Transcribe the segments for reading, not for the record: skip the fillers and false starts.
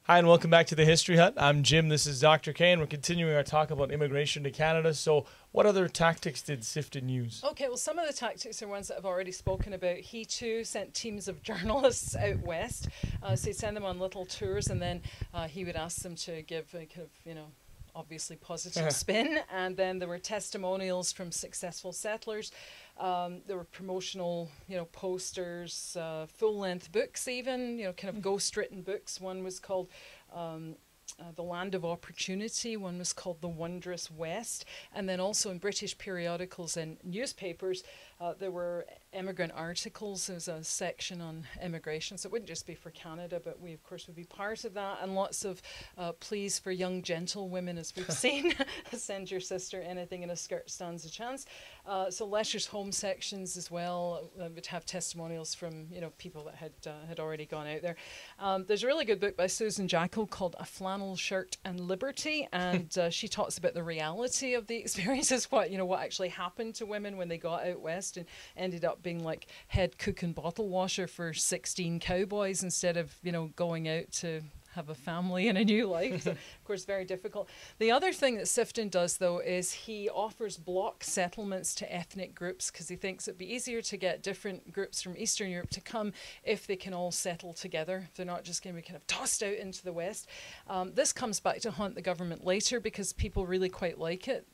Hi, and welcome back to the History Hut. I'm Jim. This is Dr. K, and we're continuing our talk about immigration to Canada. So, what other tactics did Sifton use? Okay, well, some of the tactics are ones that I've already spoken about. He too sent teams of journalists out west. So he'd send them on little tours, and then he would ask them to give a kind of, obviously positive spin. And then there were testimonials from successful settlers. There were promotional, posters, full-length books even, kind of ghost-written books. One was called The Land of Opportunity. One was called The Wondrous West. And then also in British periodicals and newspapers, there were immigrant articles. There's a section on immigration, so it wouldn't just be for Canada, but we, of course, would be part of that. And lots of pleas for young gentlewomen, as we've seen. Send your sister anything in a skirt stands a chance. So Lesher's home sections as well would have testimonials from people that had already gone out there. There's a really good book by Susan Jackal called A Flannel Shirt and Liberty, and she talks about the reality of the experiences, what actually happened to women when they got out west and ended up being like head cook and bottle washer for 16 cowboys instead of going out to have a family and a new life. So, of course, very difficult. The other thing that Sifton does, though, is he offers block settlements to ethnic groups because he thinks it'd be easier to get different groups from Eastern Europe to come if they can all settle together. They're not just going to be kind of tossed out into the West. This comes back to haunt the government later because people really quite like it.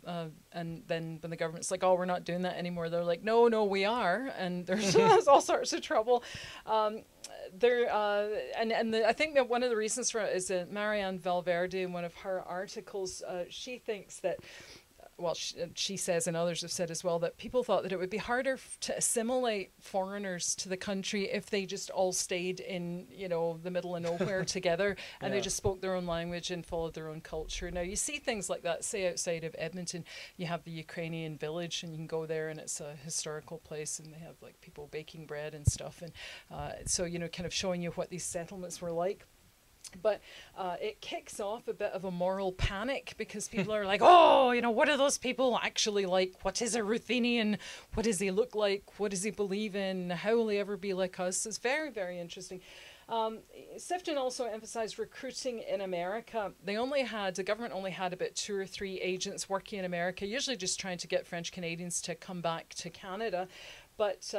And then when the government's like, oh, we're not doing that anymore, they're like, no, we are. And there's all sorts of trouble. I think that one of the reasons for it is that Marianne Valverde, in one of her articles, she thinks that, well, she says, and others have said as well, that people thought that it would be harder to assimilate foreigners to the country if they just all stayed in, the middle of nowhere together and they just spoke their own language and followed their own culture. Now, you see things like that, say, outside of Edmonton, you have the Ukrainian village and you can go there and it's a historical place and they have like people baking bread and stuff. And so, kind of showing you what these settlements were like. But it kicks off a bit of a moral panic because people are like, oh, what are those people actually like? What is a Ruthenian? What does he look like? What does he believe in? How will he ever be like us? It's very, very interesting. Sifton also emphasized recruiting in America. The government only had about 2 or 3 agents working in America, usually just trying to get French Canadians to come back to Canada. But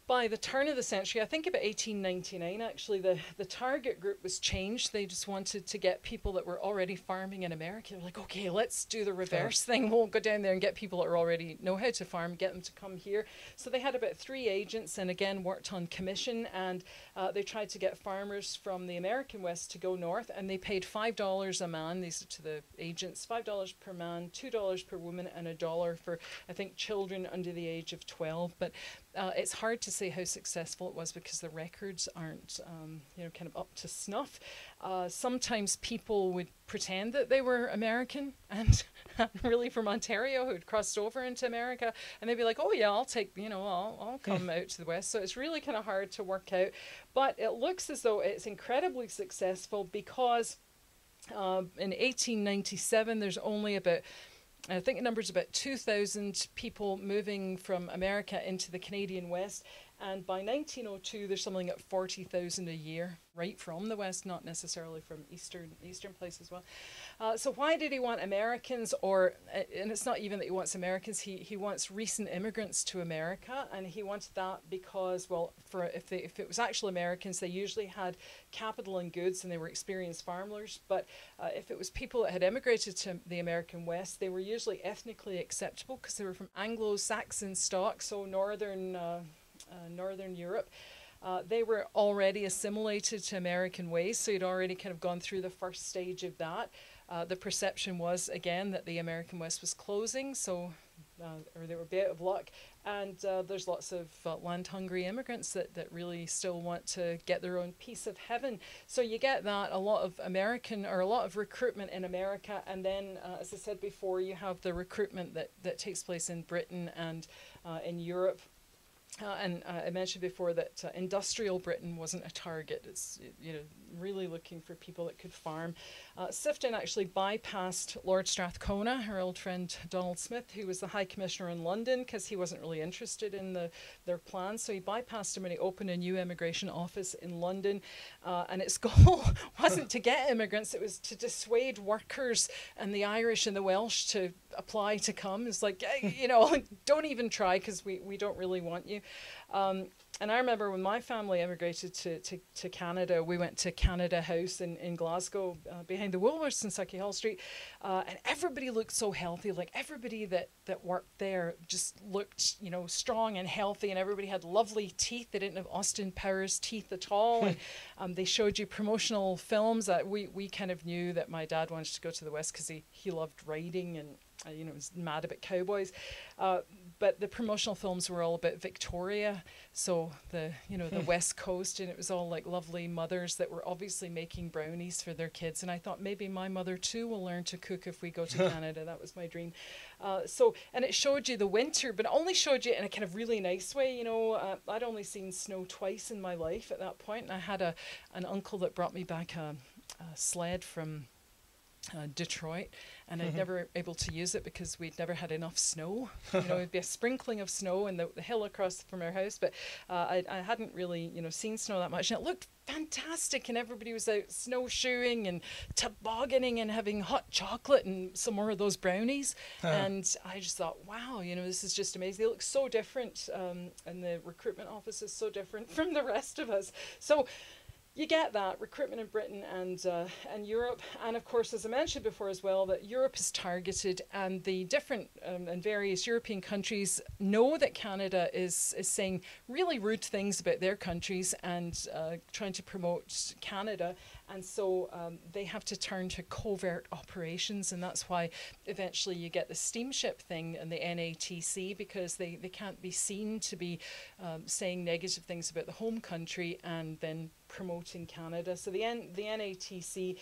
by the turn of the century, I think about 1899, actually, the target group was changed. They just wanted to get people that were already farming in America. They're like, okay, let's do the reverse thing. We'll go down there and get people that already know how to farm, get them to come here. So they had about 3 agents and, again, worked on commission. And they tried to get farmers from the American West to go north. And they paid $5 a man, these are to the agents, $5 per man, $2 per woman, and $1 for, I think, children under the age of 12. But it's hard to say how successful it was because the records aren't, kind of up to snuff. Sometimes people would pretend that they were American and really from Ontario who'd crossed over into America, and they'd be like, oh yeah, I'll take, I'll come out to the West. So it's really kind of hard to work out, but it looks as though it's incredibly successful because in 1897 there's only about, I think the number's about 2,000 people moving from America into the Canadian West. And by 1902, there's something at 40,000 a year, right from the West, not necessarily from Eastern places as well. So why did he want Americans? And it's not even that he wants Americans, he wants recent immigrants to America. And he wanted that because, well, if it was actual Americans, they usually had capital and goods and they were experienced farmers. But if it was people that had immigrated to the American West, they were usually ethnically acceptable because they were from Anglo-Saxon stock, so Northern Europe. They were already assimilated to American ways, so you'd already kind of gone through the first stage of that. The perception was, again, that the American West was closing, or they were a bit of luck. And there's lots of land-hungry immigrants that really still want to get their own piece of heaven. So you get that, a lot of recruitment in America. And then, as I said before, you have the recruitment that takes place in Britain and in Europe. And I mentioned before that industrial Britain wasn't a target. It's, you know, really looking for people that could farm. Sifton actually bypassed Lord Strathcona, her old friend Donald Smith, who was the High Commissioner in London, because he wasn't really interested in their plans. So he bypassed him and he opened a new immigration office in London. And its goal wasn't to get immigrants, it was to dissuade workers and the Irish and the Welsh to apply to come. It's like, you know, don't even try, because we don't really want you. And I remember when my family emigrated to Canada, we went to Canada House in Glasgow, behind the Woolworths in Sauchiehall Street, and everybody looked so healthy. Like, everybody that worked there just looked, you know, strong and healthy, and everybody had lovely teeth. They didn't have Austin Powers teeth at all. And they showed you promotional films. That we kind of knew that my dad wanted to go to the West because he loved riding and you know, was mad about cowboys. But the promotional films were all about Victoria, so the West Coast, and it was all like lovely mothers that were obviously making brownies for their kids. And I thought maybe my mother too will learn to cook if we go to Canada. That was my dream. And it showed you the winter, but it only showed you in a kind of really nice way. You know, I'd only seen snow twice in my life at that point, and I had an uncle that brought me back a sled from Detroit, and I'd never able to use it because we'd never had enough snow. You know, it'd be a sprinkling of snow in the hill across from our house, but I hadn't really, you know, seen snow that much, and it looked fantastic, and everybody was out snowshoeing and tobogganing and having hot chocolate and some more of those brownies. And I just thought, wow, you know, this is just amazing. They look so different, and the recruitment office is so different from the rest of us. So you get that recruitment in Britain and Europe, and of course, as I mentioned before as well, that Europe is targeted, and the different and various European countries know that Canada is saying really rude things about their countries and trying to promote Canada, and so they have to turn to covert operations, and that's why eventually you get the steamship thing and the NATC, because they can't be seen to be saying negative things about the home country and then promoting Canada. So the NATC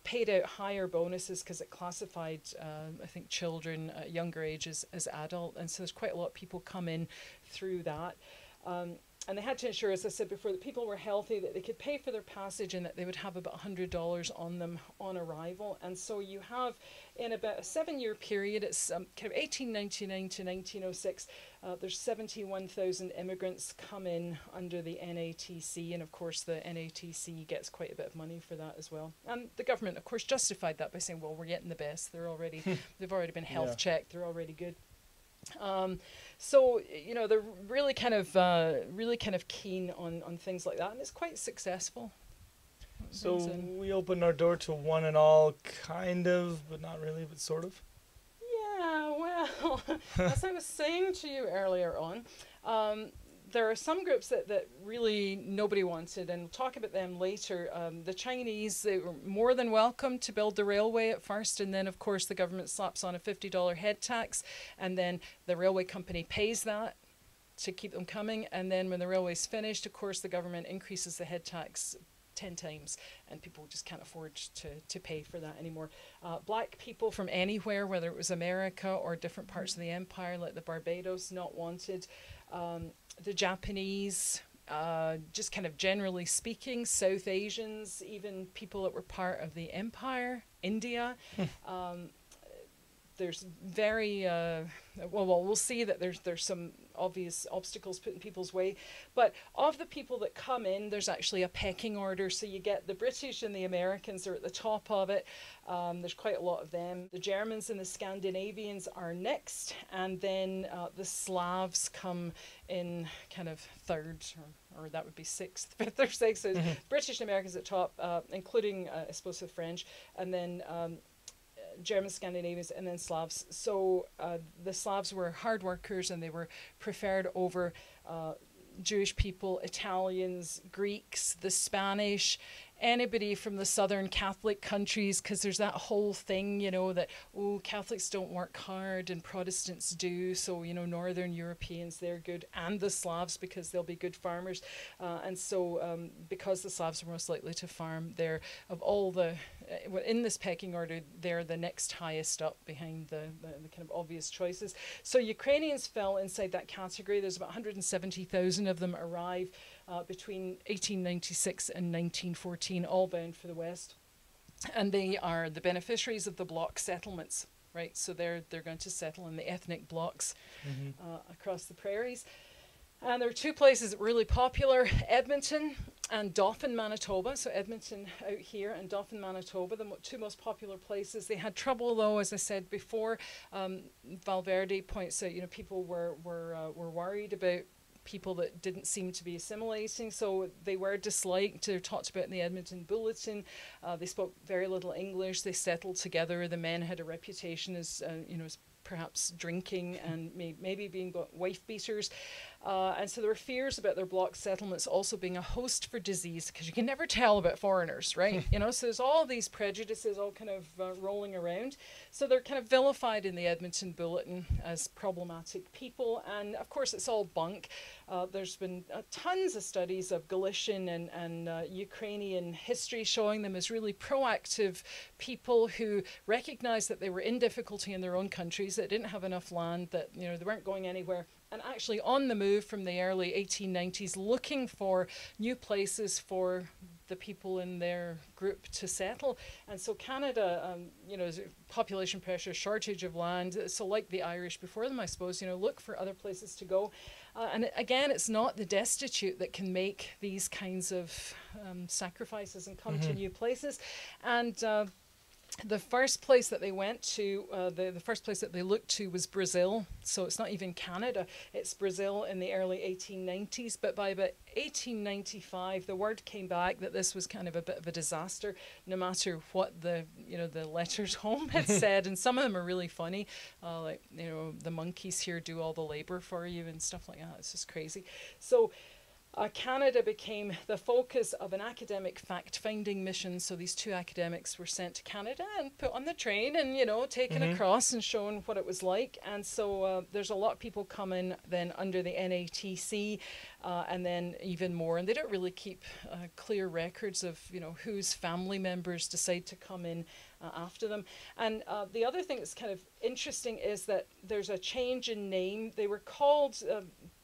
paid out higher bonuses because it classified, I think, children at younger ages as adult, and so there's quite a lot of people come in through that. And they had to ensure, as I said before, that people were healthy, that they could pay for their passage, and that they would have about $100 on them on arrival. And so you have, in about a 7-year period, it's kind of 1899 to 1906, there's 71,000 immigrants come in under the NATC, and of course the NATC gets quite a bit of money for that as well. And the government, of course, justified that by saying, well, we're getting the best. They've already been health checked. They're already good. So, you know, they're really kind of keen on things like that, and it's quite successful. So we opened our door to one and all, kind of, but not really, but sort of. Yeah, well, as I was saying to you earlier on, there are some groups that really nobody wanted, and we'll talk about them later. The Chinese, they were more than welcome to build the railway at first, and then of course the government slaps on a $50 head tax, and then the railway company pays that to keep them coming, and then when the railway's finished, of course the government increases the head tax 10 times, and people just can't afford to pay for that anymore. Black people from anywhere, whether it was America or different parts of the empire, like the Barbados, not wanted. The Japanese, just kind of generally speaking, South Asians, even people that were part of the empire, India. There's very, we'll see that there's some obvious obstacles put in people's way. But of the people that come in, there's actually a pecking order. So you get the British and the Americans are at the top of it. There's quite a lot of them. The Germans and the Scandinavians are next. And then the Slavs come in kind of third, or that would be sixth, fifth or sixth. So British and Americans at top, including, I suppose, the French. And then German, Scandinavians, and then Slavs. So the Slavs were hard workers, and they were preferred over Jewish people, Italians, Greeks, the Spanish, anybody from the southern Catholic countries, because there's that whole thing, you know, that, oh, Catholics don't work hard and Protestants do, so, you know, Northern Europeans, they're good, and the Slavs, because they'll be good farmers. And so because the Slavs are most likely to farm, they're, of all the in this pecking order, they're the next highest up behind the kind of obvious choices. So Ukrainians fell inside that category. There's about 170,000 of them arrive between 1896 and 1914, all bound for the West. And they are the beneficiaries of the block settlements, right? So they're going to settle in the ethnic blocks across the prairies. And there are two places that were really popular, Edmonton and Dauphin, Manitoba. So Edmonton out here and Dauphin, Manitoba, the two most popular places. They had trouble, though, as I said before. Valverde points out, people were worried about people that didn't seem to be assimilating, so they were disliked. They're talked about in the Edmonton Bulletin. They spoke very little English. They settled together. The men had a reputation as, as perhaps drinking and maybe being wife beaters. And so there were fears about their block settlements also being a host for disease, because you can never tell about foreigners, right? So there's all these prejudices all kind of rolling around. So they're kind of vilified in the Edmonton Bulletin as problematic people. And of course, it's all bunk. There's been tons of studies of Galician and Ukrainian history showing them as really proactive people who recognized that they were in difficulty in their own countries, that didn't have enough land, that they weren't going anywhere, and actually on the move from the early 1890s, looking for new places for the people in their group to settle. And so Canada, population pressure, shortage of land, so like the Irish before them, I suppose, look for other places to go. And again, it's not the destitute that can make these kinds of sacrifices and come to new places. And the first place that they went to, the first place that they looked to was Brazil. So it's not even Canada, it's Brazil in the early 1890s. But by about 1895, the word came back that this was kind of a bit of a disaster, no matter what the letters home had said. And some of them are really funny, like, the monkeys here do all the labor for you and stuff like that. It's just crazy. So Canada became the focus of an academic fact-finding mission. So these two academics were sent to Canada and put on the train and, taken across and shown what it was like. And so there's a lot of people coming then under the NATC and then even more. And they don't really keep clear records of, whose family members decide to come in after them. And the other thing that's kind of interesting is that there's a change in name. They were called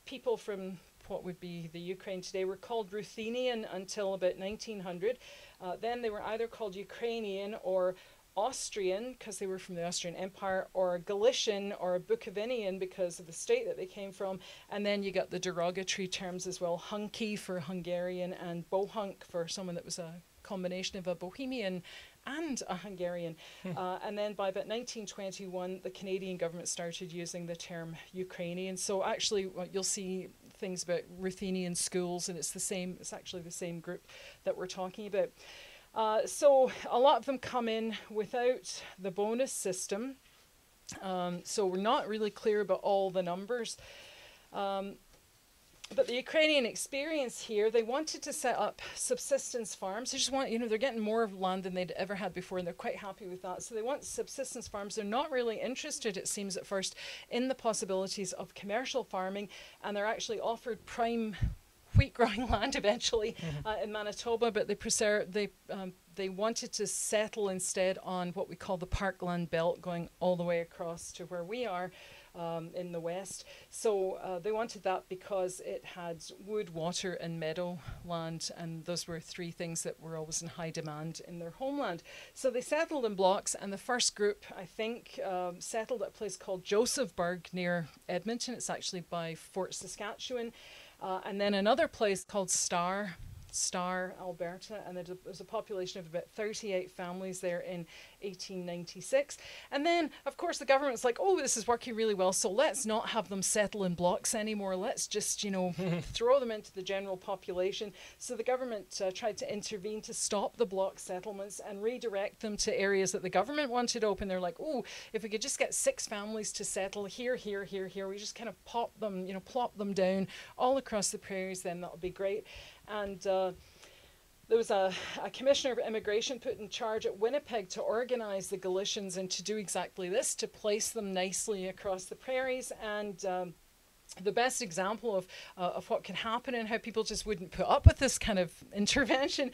people from what would be the Ukraine today were called Ruthenian until about 1900. Then they were either called Ukrainian or Austrian because they were from the Austrian Empire, or Galician or Bukovinian because of the state that they came from. And then you got the derogatory terms as well, hunky for Hungarian and bohunk for someone that was a combination of a Bohemian and a Hungarian. And then by about 1921, the Canadian government started using the term Ukrainian. So actually you'll see things about Ruthenian schools, and it's actually the same group that we're talking about. So a lot of them come in without the bonus system. So we're not really clear about all the numbers. But the Ukrainian experience here, they wanted to set up subsistence farms. They just want, they're getting more land than they'd ever had before, and they're quite happy with that. So they want subsistence farms. They're not really interested, it seems at first, in the possibilities of commercial farming, and they're actually offered prime wheat growing land eventually in Manitoba, but they wanted to settle instead on what we call the parkland belt, going all the way across to where we are. In the west. So they wanted that because it had wood, water and meadow land, and those were three things that were always in high demand in their homeland. So they settled in blocks, and the first group, I think, settled at a place called Josephburg near Edmonton. It's actually by Fort Saskatchewan. And then another place called Star, Alberta, and there's a population of about 38 families there in 1896. And then, of course, the government's like, oh, this is working really well, so let's not have them settle in blocks anymore. Let's just, throw them into the general population. So the government tried to intervene to stop the block settlements and redirect them to areas that the government wanted open. They're like, oh, if we could just get 6 families to settle here, we just kind of plop them down all across the prairies, then that would be great. And there was a commissioner of immigration put in charge at Winnipeg to organize the Galicians and to do exactly this, to place them nicely across the prairies. And the best example of what can happen and how people just wouldn't put up with this kind of intervention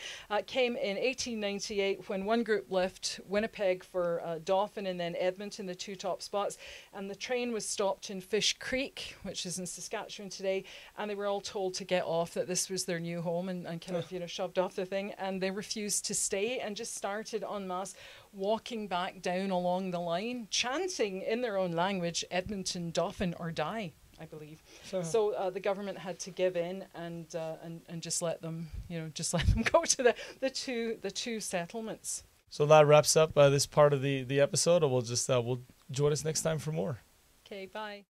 came in 1898 when one group left Winnipeg for Dauphin and then Edmonton, the two top spots, and the train was stopped in Fish Creek, which is in Saskatchewan today, and they were all told to get off, that this was their new home, and kind of, you know, shoved off the thing, and they refused to stay and just started en masse walking back down along the line, chanting in their own language, Edmonton, Dauphin or die, I believe. So the government had to give in and just let them, you know, just let them go to the two settlements. So that wraps up this part of the episode. We'll join us next time for more. Okay, bye.